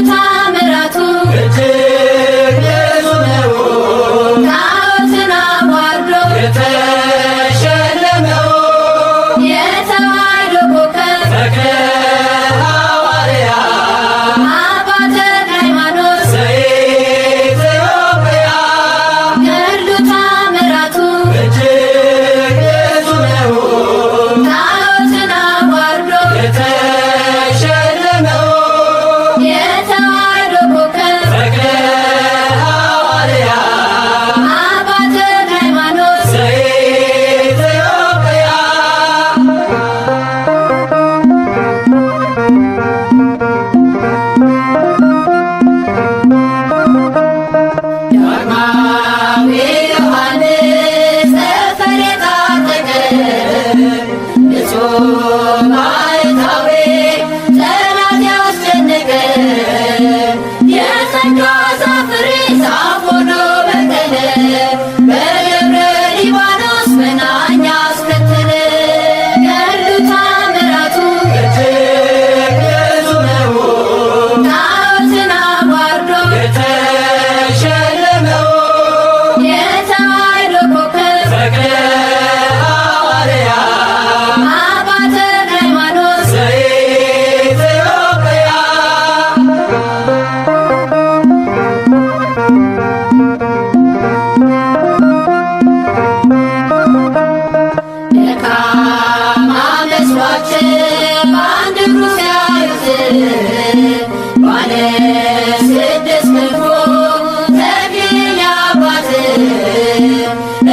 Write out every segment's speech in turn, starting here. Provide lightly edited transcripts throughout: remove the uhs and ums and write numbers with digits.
ታምራቱ እጅግ ብዙ ነው። ጣዖትን አዋርዶ የተሸለመው የተዋሕዶ ኮከብ ተክለ ሐዋርያ አባ ተክለ ሃይማኖት ዘኢትዮጵያ ገድሉ ታምራቱ እጅግ ብዙ ነው። ጣዖትን አዋርዶ የተሸለመው የተዋሕዶ ኮከብ ተክለ ሐዋርያ አባ ተክለ ሃይማኖት ዘኢትዮጵያ ዳግማዊ ዮሐንስ ዘፈር የታጠቀ ንጹሕ ባሕታዊ ጠላት ያስጨነቀ የጸጋ ዛፍ ፍሬ ዛፍ ሆኖ በቀለ በደብረ ሊባኖስ መናኛ አስከተለ ገድሉ ታምራቱ እጅግ ብዙ ነው። ጣዖትን አዋርዶ የተሸለመው የተዋሕዶ ኮከብ ተክለ ሐዋርያ አባ ተክለ ሃይማኖት ዘኢትዮጵያ ደካማ መስሏቸው በአንድ እግሩ ሲያዩት ባለ ስድስት ክንፉ ተክሊል አባት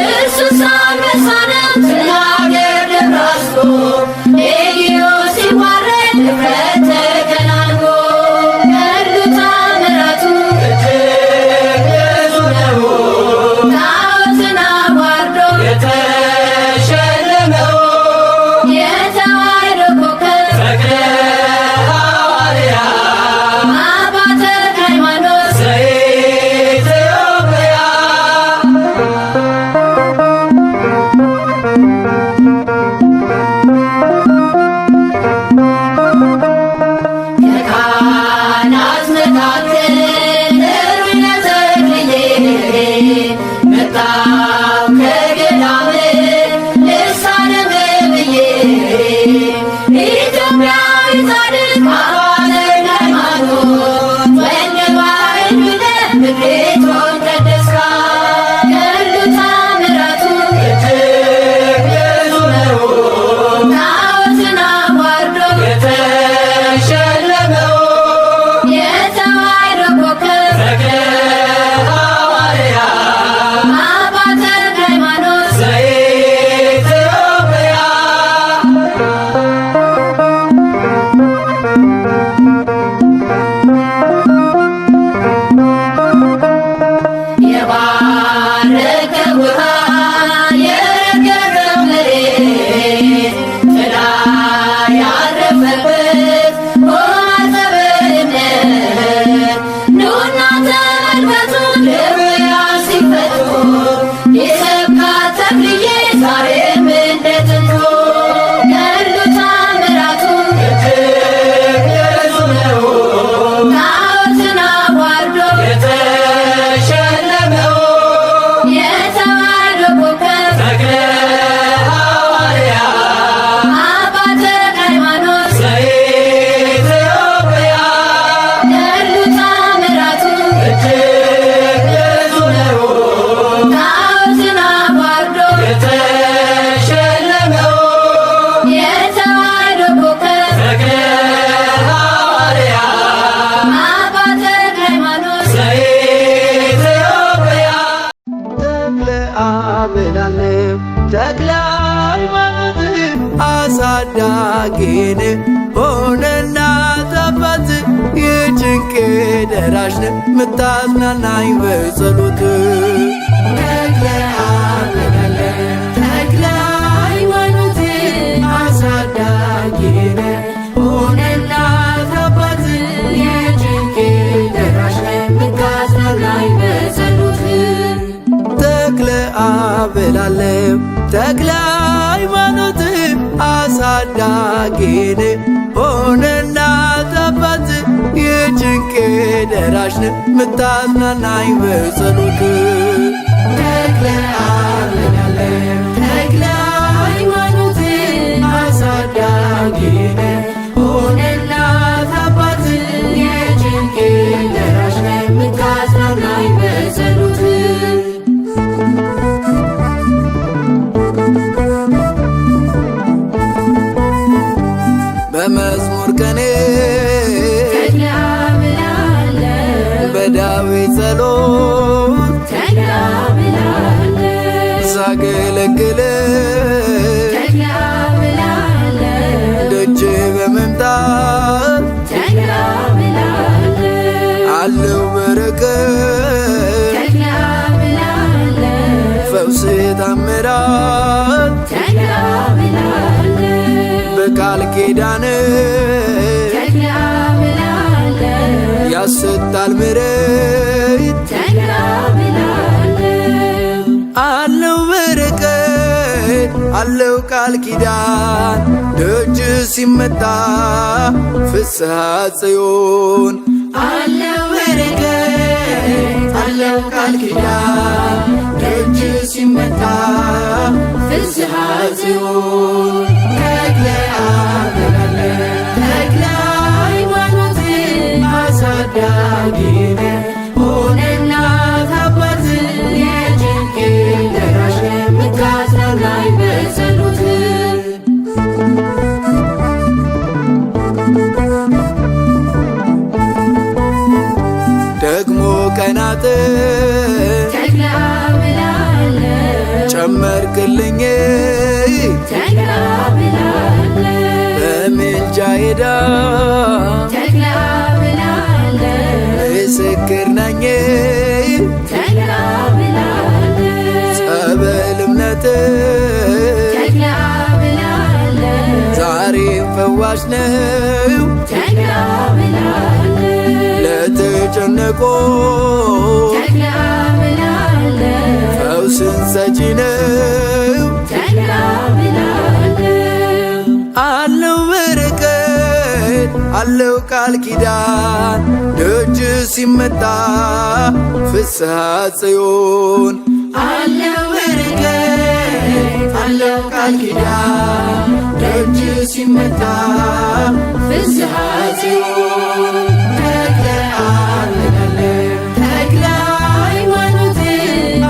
እርሱስ አንበሳ ነው ትናገር ደብራስቶ ሌጊዮን ሲዋረድ ድፍረት ተከናንቦ ገድሉ ታምራቱ እጅግ ብዙ ነው። ጣዖትን አዋርዶ የተሸለመው የተዋሕዶ ኮከብ ተክለ ሐዋርያ አባ ተክለ ሃይማኖት ዘኢትዮጵያ ከካህናት መካከል ጥሩኝ ለተክልዬ መጣሁ ከገዳም ልሳለም ብዬ ኢትዮጵያዊ ጻድቅ አባ ተክለ ሃይማኖት ወንድማዊን ብለህ ምድሪቱን ቀደስካት ገድሉ ታምራቱ እጅግ ብዙ ነው። ጣዖትን አዋርዶ የተሸለመው የተዋሕዶ ኮከብ ተክለ ሐዋርያ አባ ተክለ ሃይማኖት ዘኢትዮጵያ የባረከ ውሃ የረገረው መሬት ጥላ ያረፈበት ሆነ በእምነት ኑና ተመልከቱ ድውያን ሲፈቱ ይሰብካት ተክልዬ ዛሬም እንደ ጥንቱ ገድሉ ታምራቱ እጅግ ብዙ ነው። ጣዖትን አዋርዶ የተሸለመው የተዋሕዶ ኮከብ ተክለ ሐዋርያ አባ ተክለ ሃይማኖት ዘኢትዮጵያ ገድሉ ታምራቱ እጅግ ብዙ ነው። ጣዖትን አዋርዶ የተሸለመው የተዋሕዶ ኮከብ ተክለ ሐዋርያ አባ ተክለ ሃይማኖት ዘኢትዮጵያ ተክለ አብናለሁ ተክለ ሃይማኖት አሳዳጊን ሆነና አባት የጭንቄ ደራሽ ምታዝናናኝ በጸሎት ተክለ አብናለሁ ተክለ ሃይማኖት አሳዳጊን ሆነና አባት የጭንቄ ደራሽ ምታዝናናኝ በጸሎት ተክለ አብላለሁ ተክለ ሃይማኖት አሳዳጊን ሆነና አባት የጭንቄ ደራሽ ነህ ምታዝናናኝ በጸሎት ተክለ አብያለ ተክለ ሃይማኖት አሳዳጊ ነህ ሆነ እናት አባት የጭንቄ ደራሽ ነህ ምታዝናናኝ በጸሎት በመዝሙር ቀኔ ተክለ አብያለ በዳዊት ጸሎት ተክለ አብያለ ሳገለግል ተክለ አብያለ ደጅ በመምጣት ተክለ አብያለ አለው በረከት ተክለ አብያለ ፈውስ ታምራት ተክለ አብያለ በቃል ኪዳን ተክለ አብያለ ያሰጣል ምሕረት ተክለ አብያለ አለው በረከት አለው ቃል ኪዳን ደጅ ሲመጣ ፍስሐ ጽዮን አለው በረከት አለው ቃል ኪዳን ደጅ ሲመጣ ፍስሐ ጽዮን ተክለ አብያለ ተክለ ሃይማኖት አሳዳጊ ነህ ሆነ እናት አባት የጭንቄ ደራሽ ነህ ምታዝናናኝ በጸሎት ደግሞ ቀናት ተክለ አብያለ ጨመርክልኝ ተክለ አብያለ በምልጃ ሄዳ ተክለ አብያለ ምስክር ነኝ ተክለ አብያለ ጸበል እምነት ተክለ አብያለ ዛሬም ፈዋሽ ነው ተክለ አብያለ ለተጨነቆ ተክለ አብያለ ፈውስን ሰጪ ነው ተክለ አብያለ አለው በረከት አለው ቃል ኪዳን ደጅ ሲመጣ ፍስሐ ጽዮን አለው በረከት አለው ቃል ኪዳን ደጅ ሲመጣ ፍስሐ ጽዮን ተክለ አብያለ ተክለ ሃይማኖት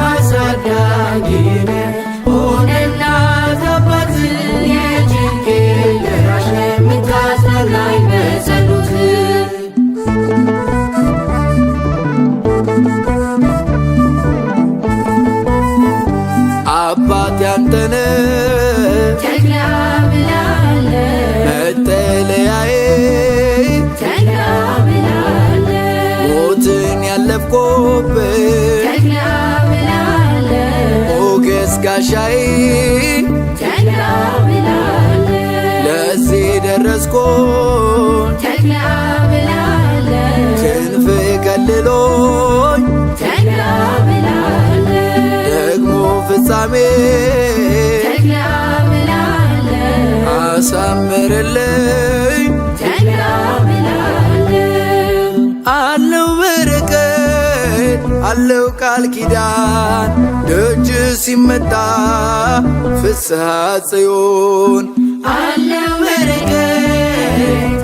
አሳዳጊ ነህ ሆነ እናት አባት የጭንቄ ደራሽ ነህ ምታዝናናኝ በጸሎት አባት ያንተነ ተክለ አብያለ መጠለያዬ ተክለ አብያለ ሞትን ያለፍኩበት ተክለ አብያለ ሞገስ ጋሻዬ ተክለ አብያለ ለዚህ ደረስኩኝ ተክለ አብያለ ክንፍ ከልሎኝ ተክለ አብያለ ደግሞ ፍጻሜ ተክለ አብያለ አሳምርልኝ ተክለ አብያለ አለው በረከት አለው ቃል ኪዳን ደጅ ሲመጣ ፍስሐ ጽዮን አለው በረከት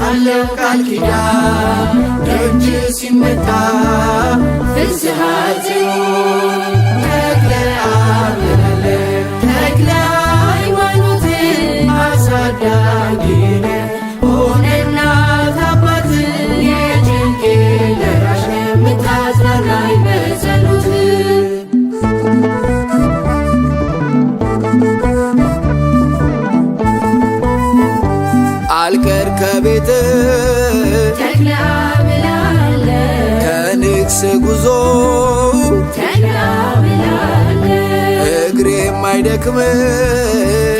አለው ቃል ኪዳን ደጅ ሲመጣ ፍስሐ ጽዮን ተክለ አብያለ ተክለ ሃይማኖት አሳዳጊ ነህ ሆነ እናት አባት የጭንቄ ደራሽ ነህ ምታዝናናኝ በጸሎት አልቀር ከቤት ተክለ አብያለ ከንግስ ጉዞ ተክለ አብያለ እግሬ የማይደክም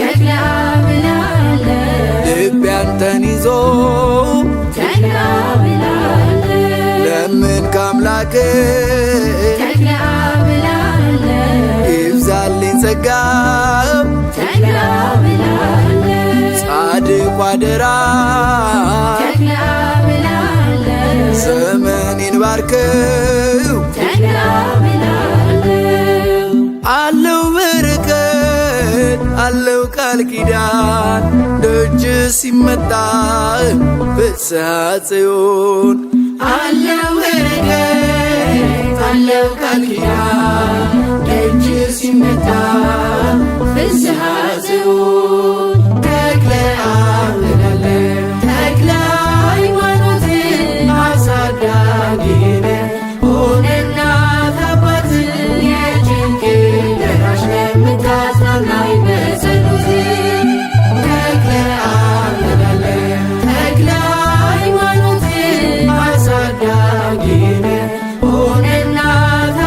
ተክለ አብያለ ልቤ አንተን ይዞ ተክለ አብያለ ለምን ካምላክ ተክለ አብያለ ይብዛልኝ ጸጋ ተክለ አብያለ ጻድቁ አደራ ተክለ አብያለ ዘመኔን ባርከው ተክለ አብ እላለሁ። አለው በረከት አለው ቃል ኪዳን ደጅ ሲመጣ ፍስሐ ጽዮን አለው በረከት አለው ቃል ኪዳን ደጅ ሲመጣ ፍስሐ ጽዮን ተክለ አብ እላለሁ። ተክለ ሃይማኖት አሳዳጊ ነህ ሆነና አባት የጭንቅ ደራሽ የምታጽናናኝ በጸሎት ተክለ አብ እላለሁ። ተክለ ሃይማኖት አሳዳጊ ነህ ሆነና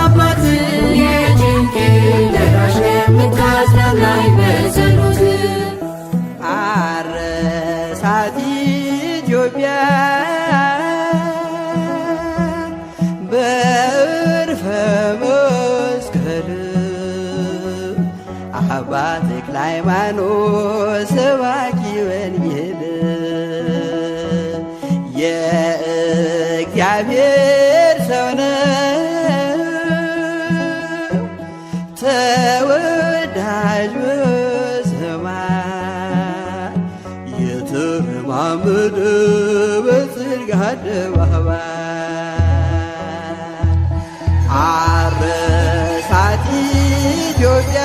አባት የጭንቅ ደራሽ የምታጽናናኝ በጸሎት አረሳት ኢትዮጵያ በዕርፈ መስቀል አባ ተክለ ሃይማኖት ሰባኪ ወንጌል የእግዚአብሔር ሰው ነው ተወዳጅ በሰማይ የተረማመደ በጽድቅ አደባባይ አረሳት ኢትዮጵያ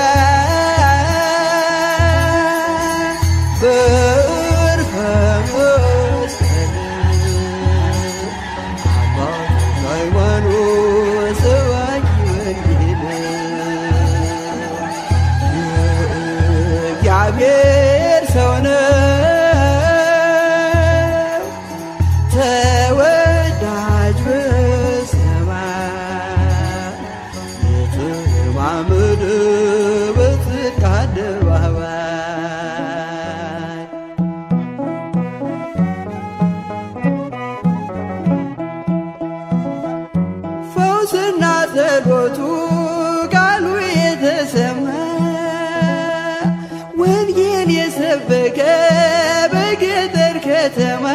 በዕርፈ መስቀል አባ ተክለ ሃይማኖት ሰባኪ ወንጌል የእግዚአብሔር ሰው ነው ተወዳጅ በሰማይ የተረማመደ በጽድቅ አደባባይ ፈውስና ጸሎቱ ቃሉ የተሰማ ወንጌል የሰበከ በገጠር ከተማ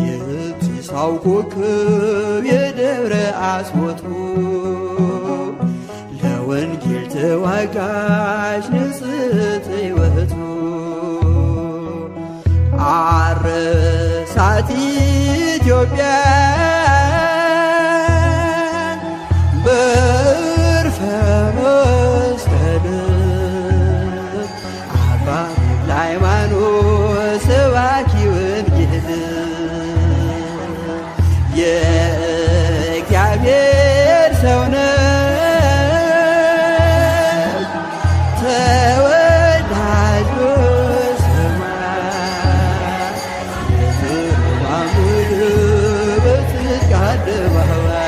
የብሲሳው ኮከብ የደብረ አስቦቱ ለወንጌል ተዋጋሽ ንጽሕት ሕይወቱ አረሳት ኢትዮጵያ በዕርፈ መስቀል አባ ተክለ ሃይማኖት ሰባኪ ወንጌል የእግዚአብሔር ሰው ነው ተወዳጅ በሰማይ የተረማመደ በጽድቅ አደባባይ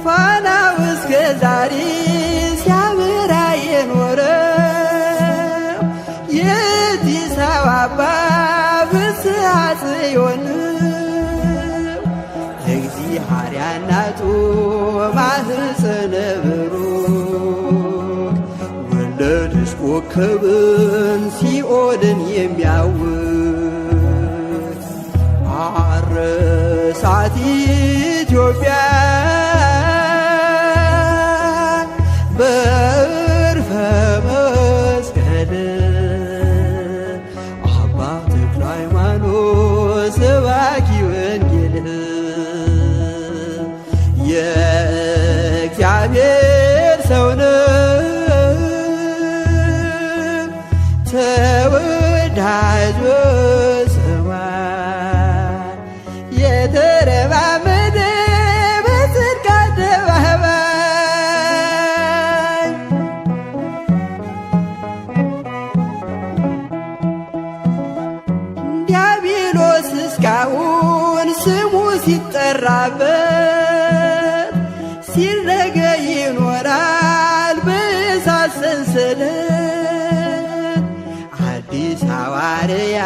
ፋናው እስከ ዛሬ ሲያበራ የኖረው የአዲስ አበባ ፍስሐ ጽዮን እግዚአብሔር እናቱ ማኅፀነ ብሩክ ወለደች ኮከብን ሲኦልን የሚያውክ አረሳት ኢትዮጵያ በዕርፈ መስቀል አባ ተክለ ሃይማኖት ሰባኪ ወንጌል የእግዚአብሔር ሰው ነው ተወዳጅ በሰማይ የተረማመደ በጽድቅ አደባባይ ዲያብሎስ እስካሁን ስሙ ሲጠራበት ሲረገ ይኖራል በእሳት ሰንሰለት አዲስ ሐዋርያ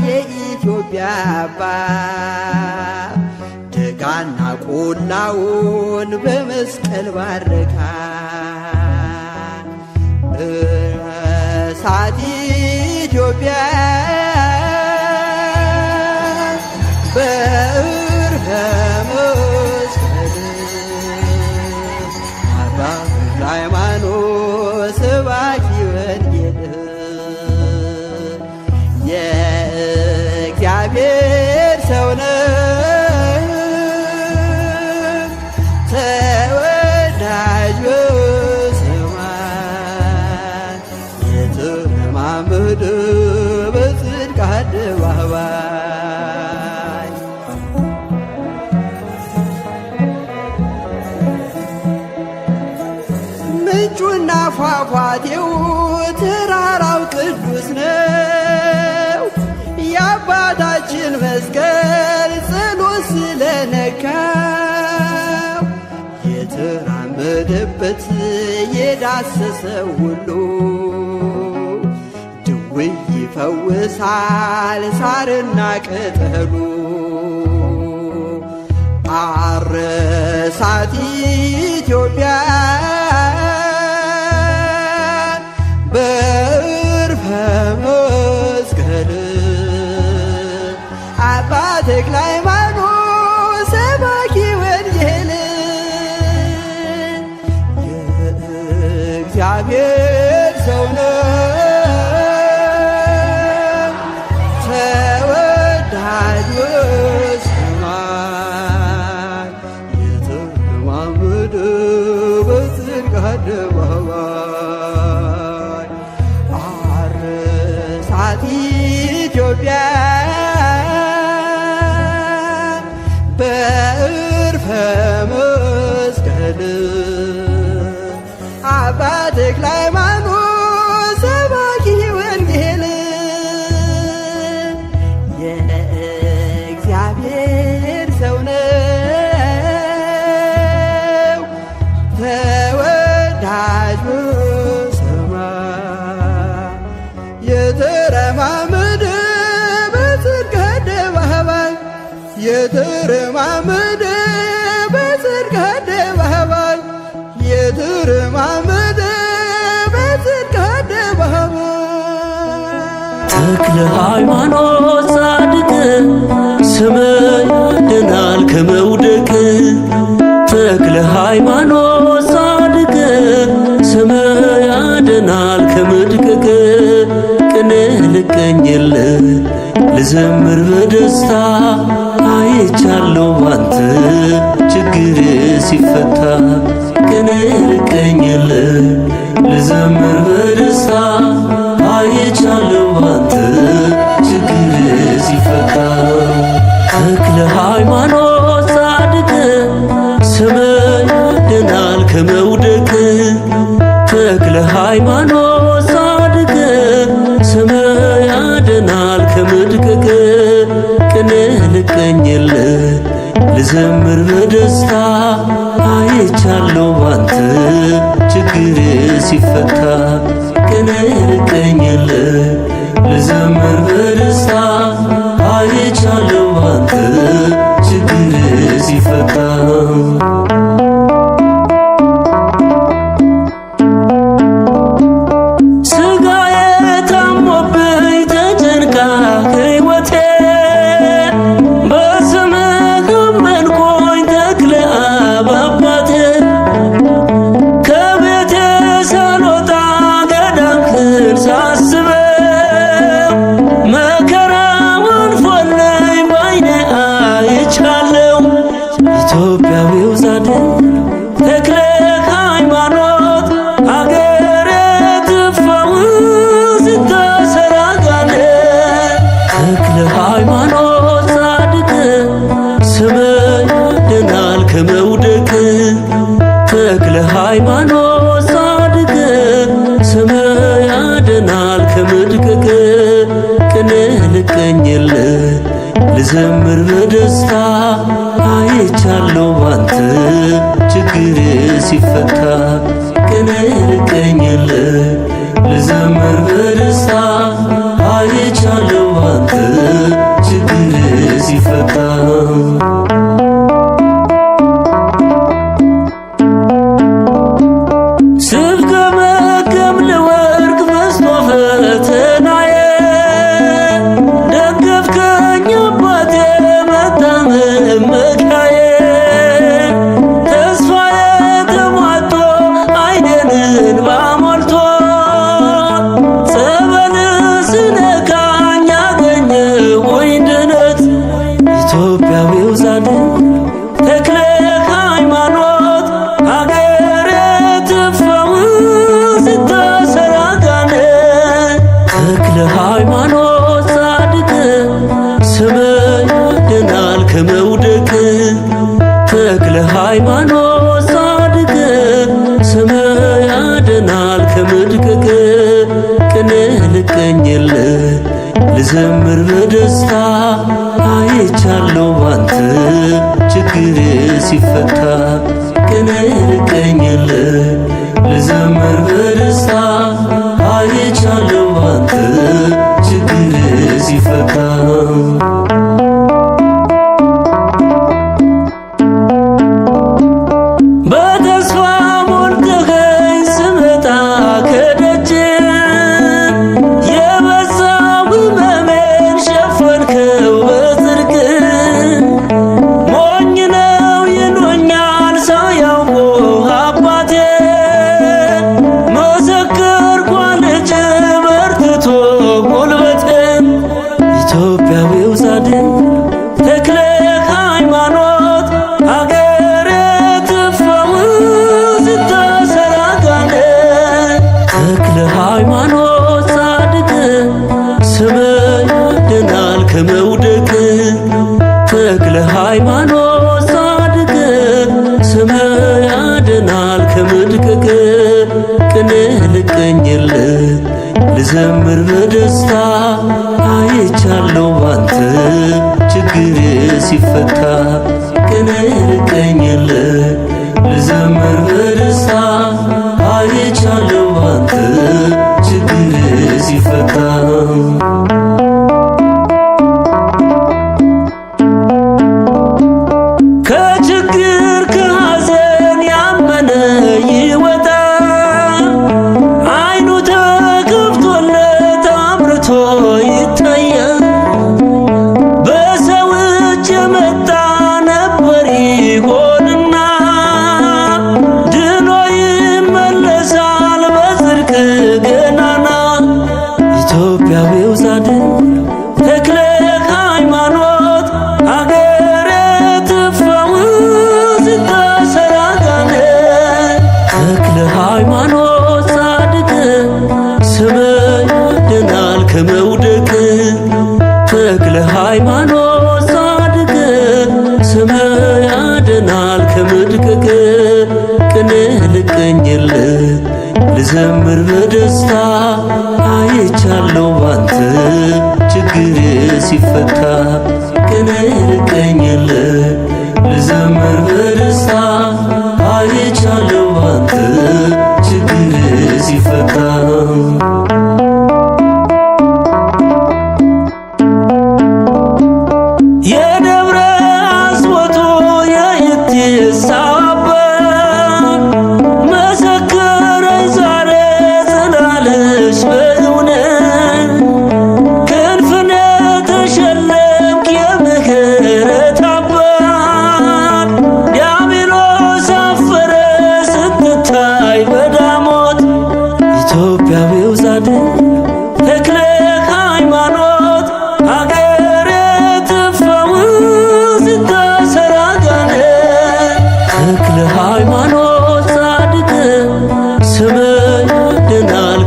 የኢትዮጵያ አባት ደጋና ቆላውን በመስቀል ባረካ አረሳት ኢትዮጵያ በዕርፈ መስቀል አባ ተክለ ሃይማኖት ሰባኪ ወንጌል የእግዚአብሔር ሰው ነህ ተወዳጅ በሰማይ የተለማመደ በጽድቅ አደባባይ ምንጩና ፏፏቴው ተራራው ቅዱስ ነው የአባታችን መስቀል ጸሎት ስለነካው የተራመደበት የዳሰሰው ሁሉ ድውይ ይፈውሳል ሳርና ቅጠሉ አረሳት ኢትዮጵያ በዕርፈ መስቀል አባ ተክለ ሃይማኖት ሰባኪ ወንጌል የእግዚአብሔር ሰው ነህ ተወዳጅ በሰማይ የተለማመደ በጽድቅ አደባባይ አረሳት ኢትዮጵያ በዕርፈ መስቀል አባ ተክለ ሃይማኖት ሰባኪ ወንጌል የእግዚአብሔር ሰው ነው ተወዳጅ በሰማይ የተረማመደ በጽድቅ አደባባይ የተረማመደ በጽድቅ አደባባይ የተረማመደ በጽድቅ አደባባይ ተክለ ሃይማኖት ጻድቅ ስምህ ያድናል ከመውደቅ ተክለ ሃይማኖት ጻድቅ ስምህ ያድናል ከመድቀቅ ቅኔ ልቀኝልህ ልዘምር በደስታ አይቻለሁ ባንተ ችግር ሲፈታ ቅኔ ልቀኝልህ ልዘምር በደስታ አይቻለሁ ባንተ ችግር ሲፈታ ተክለ ሃይማኖት ጻድቅ ስምህ ያድናል ከመውደቅ ተክለ ሃይማኖት ጻድቅ ስምህ ያድናል ከመድቀቅ ቅኔ ልቀኝልህ ልዘምር በደስታ አይቻለሁ ባንተ ችግር ሲፈታ ቅኔ ልቀኝልህ ልዘምር በደስታ አይቻለሁ ባንተ ችግር ሲፈታ ኢትዮጵያዊው ጻድቅ ተክለ ሃይማኖት አገሬ ትፈውስ ተሰራጋለ ተክለ ሃይማኖት ጻድቅ ስምህ ያድናል ከመውደቅ ተክለ ሃይማኖት ጻድቅ ስምህ ያድናል ከመድቀቅ ቅኔ ልቀኝልህ ልዘምር በደስታ አይቻለሁ ባንተ ችግር ሲፈታ ቅኔ ልቀኝልህ ልዘምር በደስታ አይቻለሁ ባንተ ችግር ሲፈታ ስብከመከም ለወርቅ በስቶ ሃይማኖት ጻድቅ ስም ያድናል ከመድቀቅ ቅኔ ልቀኝልህ ልዘምር በደስታ አይቻለሁ ባንተ ችግሬ ሲፈታ ቅኔ ልቀኝልህ ልዘምር በደስታ አይቻለሁ ባንተ ችግሬ ሲፈታ ከመውደቅ ተክለ ሃይማኖት ጻድቅ ስም ያድናል ከመድቀቅ ቅኔ ልቀኝልህ ልዘምር በደስታ አይቻለሁ ባንተ ችግሬ ሲፈታ ቅኔ ልቀኝልህ ልዘምር በደስታ አይቻለሁ ባንተ ችግሬ ሲፈታ ከመውደቅ ተክለ ሃይማኖት ጻድቅ ስም ያድናል ከመድቀቅ ቅኔ ልቀኝልህ ልዘምር በደስታ አይቻለሁ ባንተ ችግሬ ሲፈታ ቅኔ ልቀኝልህ ልዘምር በደስታ አይቻለሁ ባንተ ችግሬ ሲፈታ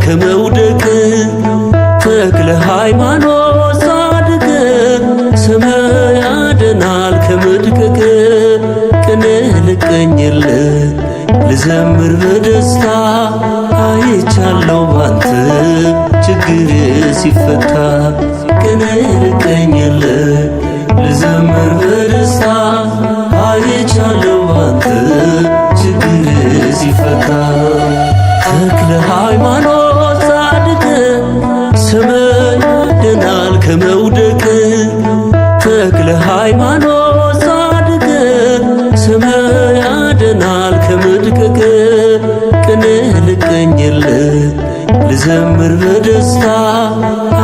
ከመውደቅ ተክለ ሃይማኖት ጻድቅ ስም ያድናል ከመድቀቅ ቅኔ ልቀኝልህ ልዘምር በደስታ አይቻለሁ ባንተ ችግሬ ሲፈታ ቅኔ ልቀኝልህ ልዘምር በደስታ አይቻለሁ ባንተ ችግሬ ሲፈታ ተክለ ሃይማኖት ጻድቅ ስም ያድናል ከመውደቅ ተክለ ሃይማኖት ጻድቅ ስም ያድናል ከመድቀቅ ቅኔ ልቀኝልህ ልዘምር በደስታ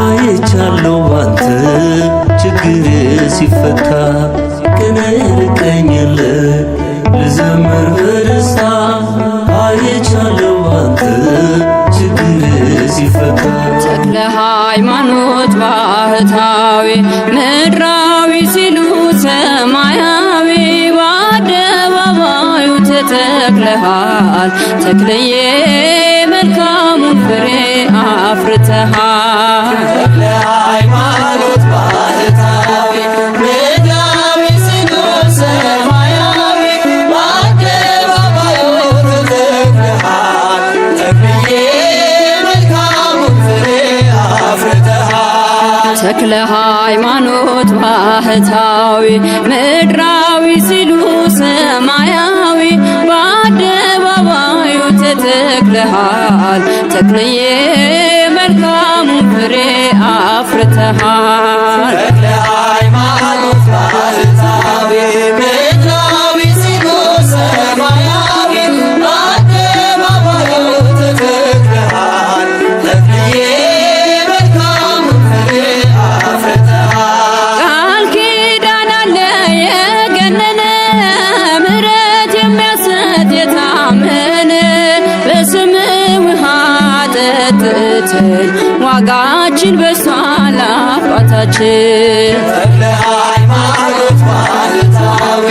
አይቻለሁ ባንተ ችግሬ ሲፈታ ቅኔ ልቀኝልህ ልዘምር በደስታ አይቻለሁ ባንተ ችግሬ ሲፈታ ተክለ ሃይማኖት ባህታዊ ምድራዊ ሲሉ ሰማያዊ በአደባባዩ ተተክለሃል ተክለዬ መልካሙን ፍሬ አፍርተሃል ተክለ ሃይማኖት ባህታዊ ምድራዊ ሲሉ ሰማያዊ ተክለ ሃይማኖት ባህታዊ ምድራዊ ሲሉ ሰማያዊ በአደባባዩ ተተክለሃል ተክልዬ መልካሙ ፍሬ አፍርተሃል። ተክለ ሃይማኖት ባህታዊ ምድራዊ ሲሉ ሰማያዊ በአደባባዩ ተተክለሃል ተክልዬ መልካሙ ፍሬ አፍርተሃል። ቃል ኪዳን አለ የገነነ ምሕረት የሚያሰጥ የታመነ በስምህ ውሃ ጠጥተን ዋጋችን በዝቷል አባታችን። ተክለ ሃይማኖት ባህታዊ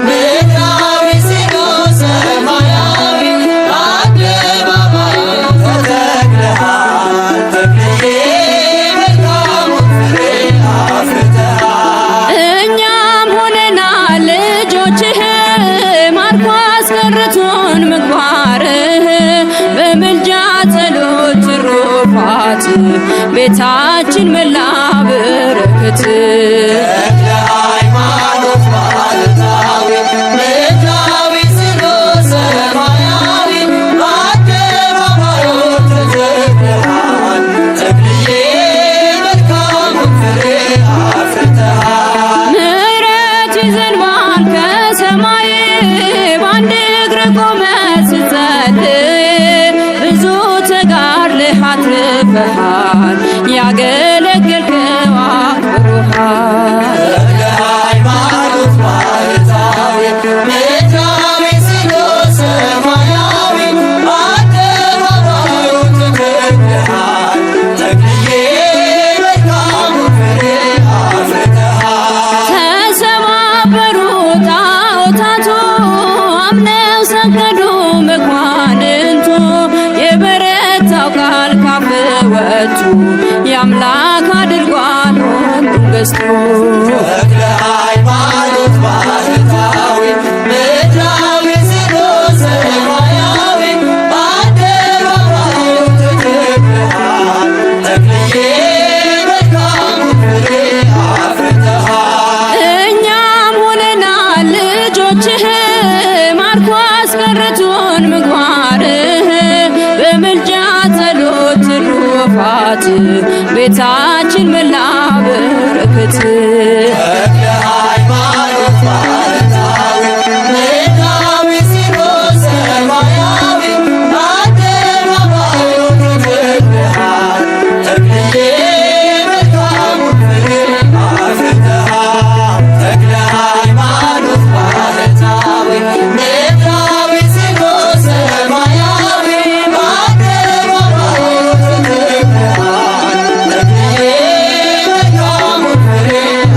ምድራዊ ሲሉ ሰማያዊ በአደባባዩ ተተክለሃል ተክልዬ መልካሙ ፍሬ አፍርተሃል። እኛም ሆነናል ልጆችህ ማርኮ አስቀርቶን ምግባርህ በምልጃ ጸሎት ትሩፋት ቤታችን መላ በረከት። ተክለ ሃይማኖት ባህታዊ ምድራዊ ሲሉ ሰማያዊ በአደባባዩ ተተክለሃል ተክልዬ መልካሙ ፍሬ አፍርተሃል። ምሕረት ይዘንባል ከሰማይ በአንድ እግር ቆመ ስትጸልይ ብዙ ተጋድለህ አትርፈሃል ያገለገልከው አክብሮሃል። ተክለ ሃይማኖት ባህታዊ ምድራዊ ሲሉ ሰማያዊ በአደባባዩ ተተክለሃል ተክልዬ መልካሙ ፍሬ አፍርተሃል። ተሰባበሩ ጣዖታቱ አምነው ሰገዱ መኳንንቱ የበረታው ቃል ካፍ ወጡ የአምላክ አድርጓል ሁሉን ገዝቶ። ተክለ ሃይማኖት ባህታዊ ምድራዊ ሲሉ ሰማያዊ በአደባባዩ ተተክለሃል ተክልዬ መልካሙ ፍሬ አፍርተሃል። እኛም ሆነናል ልጆችህ ማርኮ አስቀርቶን ምግባርህ በምልጃ ጸሎት ትሩፋት ቤታችን መላ በረከት። ተክለ ሃይማኖት ባህታዊ ምድራዊ ሲሉ ሰማያዊ በአደባባዩ ተተክለሃል ተክልዬ መልካሙ ፍሬ አፍርተሃል። ተክለ ሃይማኖት ባህታዊ ምድራዊ ሲሉ ሰማያዊ በአደባባዩ ተተክለሃል ተክልዬ መልካሙ ፍሬ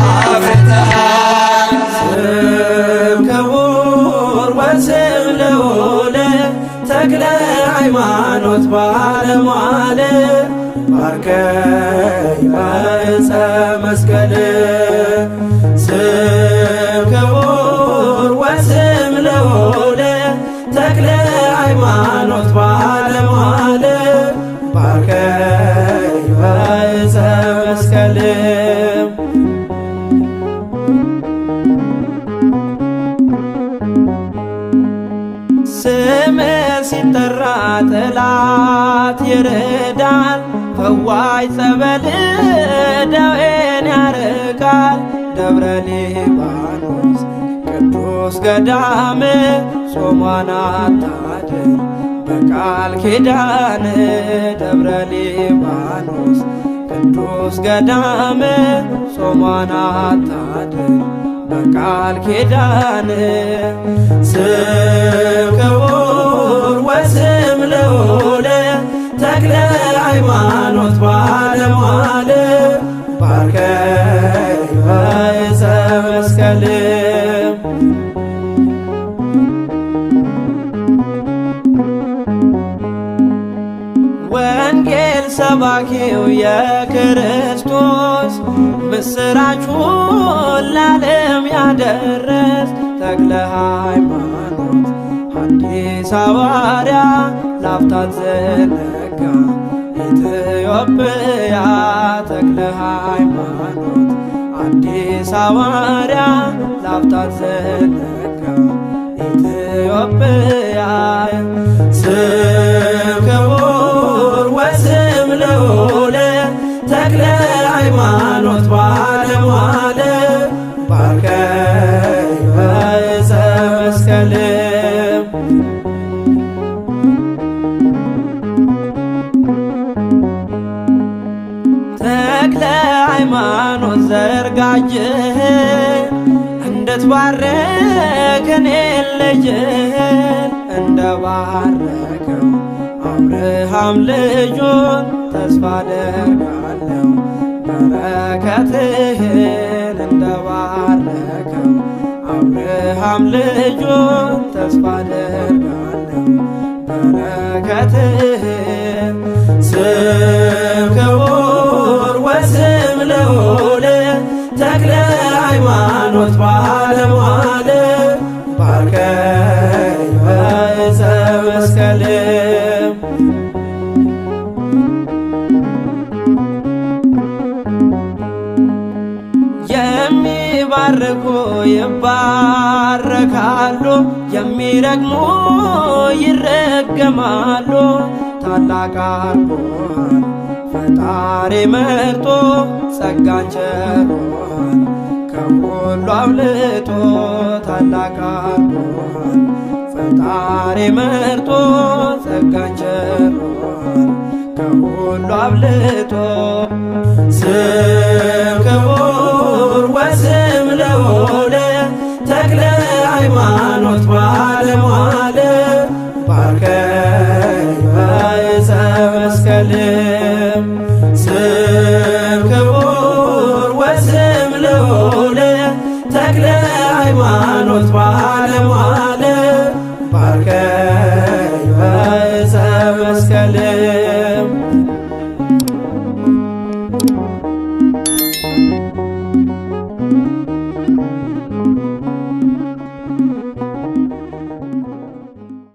አፍርተሃል። ስም ክቡር ወስም ልዑል ተክለ ሃይማኖት ባለሟል ባርከኝ በዕፀ መስቀል። ስም ክቡር ወስም ልዑል ተክለ ሃይማኖት ባለሟል ባርከኝ በዕፀ መስቀል። ስም ሲጠራ ጠላት ይርዳል፣ ፈዋይ ጸበል ደዌን ያርቃል። ደብረ ሊባኖስ ቅዱስ ገዳም ጾሟን አታድር በቃል ኪዳን። ደብረ ሊባኖስ ቅዱስ ገዳም ጾሟን አታድር በቃል ኪዳን። ስም ክቡር ወስም ልዑል ተክለ ሃይማኖት ባለሟል ባርከኝ በዕፀ መስቀል። ወንጌል ሰባኪው የክርስቶስ ምስራቹን ለዓለም ያደረስ ተክለ ሃይማኖት ሐዲስ ሐዋርያ ላፍታት ዘነጋ ኢትዮጵያ ተክለ ሃይማኖት አዲስ ሐዋርያ ላፍታ ዘነጋ ኢትዮጵያ ስም ክቡር ወስም ልዑል ተክለ ሃይማኖት ባለሟል ባርከኝ በዕፀ መስቀል ተክለ ሃይማኖት ዘርጋጅህ እንድትባርክ እኔን ልጅህን እንደባረከው አብርሃም ልጁን ተስፋ አደርጋለሁ በረከትህን እንደባረከው አብርሃም ልጁን ተስፋ አደርጋለሁ በረከትህን ስም ክቡር ወስም ልዑል ተክለ ሃይማኖት ባለሟል ባርከኝ በዕፀ መስቀል የሚባርኩ ይባረካሉ፣ የሚረግሙ ይረገማሉ። ታላቅ አድርጎሃል ፈጣሪ መርጦ ጸጋን ቸሮሃል ከሁሉ አብልጦ። ታላቅ አድርጎሃል ፈጣሪ መርጦ ጸጋን ቸሮሃል ከሁሉ አብልጦ። ስም ክቡር ወስም ልዑል ተክለ ሃይማኖት ባለሟል